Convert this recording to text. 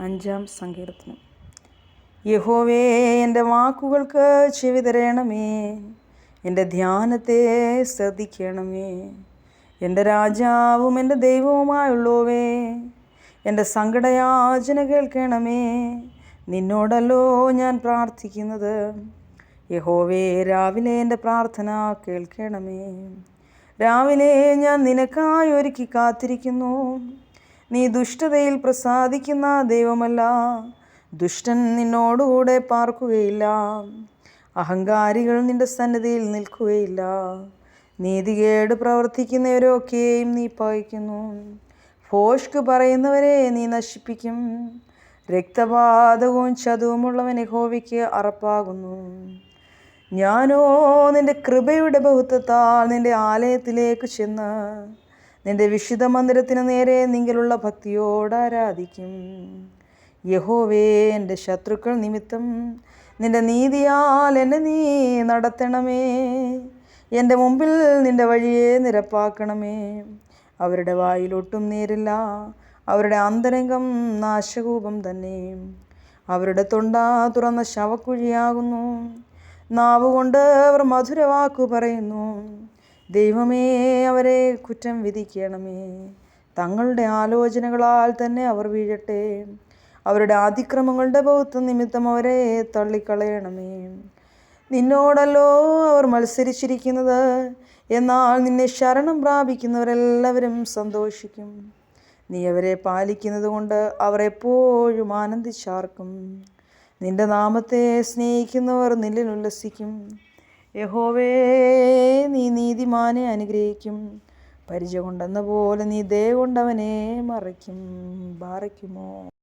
5-ാം സങ്കീർത്തനം. യഹോവേ, എൻ്റെ വാക്കുകൾക്ക് ചെവി തരണമേ, എൻ്റെ ധ്യാനത്തെ ശ്രദ്ധിക്കണമേ. എൻ്റെ രാജാവും എൻ്റെ ദൈവവുമായുള്ളോവേ, എൻ്റെ സങ്കടയാചന കേൾക്കണമേ. നിന്നോടല്ലോ ഞാൻ പ്രാർത്ഥിക്കുന്നത്. യഹോവേ, രാവിലെ എൻ്റെ പ്രാർത്ഥന കേൾക്കണമേ. രാവിലെ ഞാൻ നിനക്കായി ഒരുക്കി കാത്തിരിക്കുന്നു. നീ ദുഷ്ടതയിൽ പ്രസാദിക്കുന്ന ദൈവമല്ല. ദുഷ്ടൻ നിന്നോടുകൂടെ പാർക്കുകയില്ല. അഹങ്കാരികൾ നിന്റെ സന്നിധിയിൽ നിൽക്കുകയില്ല. നീതികേട് പ്രവർത്തിക്കുന്നവരൊക്കെയും നീ പകയ്ക്കുന്നു. ഭോഷ്ക് പറയുന്നവരെ നീ നശിപ്പിക്കും. രക്തപാതകവും ചതുവുമുള്ളവൻ യഹോവയ്ക്ക് അറപ്പാകുന്നു. ഞാനോ നിന്റെ കൃപയുടെ ബഹുത്വത്താൽ നിന്റെ ആലയത്തിലേക്ക് ചെന്ന് നിന്റെ വിശുദ്ധ മന്ദിരത്തിന് നേരെ നിങ്കലുള്ള ഭക്തിയോട് ആരാധിക്കും. യഹോവേ, എൻ്റെ ശത്രുക്കൾ നിമിത്തം നിന്റെ നീതിയാൽ എന്നെ നീ നടത്തണമേ. എൻ്റെ മുമ്പിൽ നിന്റെ വഴിയെ നിരപ്പാക്കണമേ. അവരുടെ വായിലൊട്ടും നേരില്ല, അവരുടെ അന്തരംഗം നാശകൂപം തന്നെ. അവരുടെ തൊണ്ട തുറന്ന ശവക്കുഴിയാകുന്നു. നാവുകൊണ്ട് അവർ മധുരവാക്കു പറയുന്നു. ദൈവമേ, അവരെ കുറ്റം വിധിക്കണമേ. തങ്ങളുടെ ആലോചനകളാൽ തന്നെ അവർ വീഴട്ടെ. അവരുടെ അതിക്രമങ്ങളുടെ ബഹുത്വം നിമിത്തം അവരെ തള്ളിക്കളയണമേ. നിന്നോടല്ലോ അവർ മത്സരിച്ചിരിക്കുന്നത്. എന്നാൽ നിന്നെ ശരണം പ്രാപിക്കുന്നവരെല്ലാവരും സന്തോഷിക്കും. നീ അവരെ പാലിക്കുന്നത് കൊണ്ട് അവർ എപ്പോഴും ആനന്ദിച്ചാർക്കും. നിന്റെ നാമത്തെ സ്നേഹിക്കുന്നവർ നിന്നിൽ ഉല്ലസിക്കും. യഹോവേ, നീ നീതിമാനെ അനുഗ്രഹിക്കും. പരിച കൊണ്ടെന്ന പോലെ നീ ദയ കൊണ്ടവനെ മറയ്ക്കും. ബാറയ്ക്കുമോ.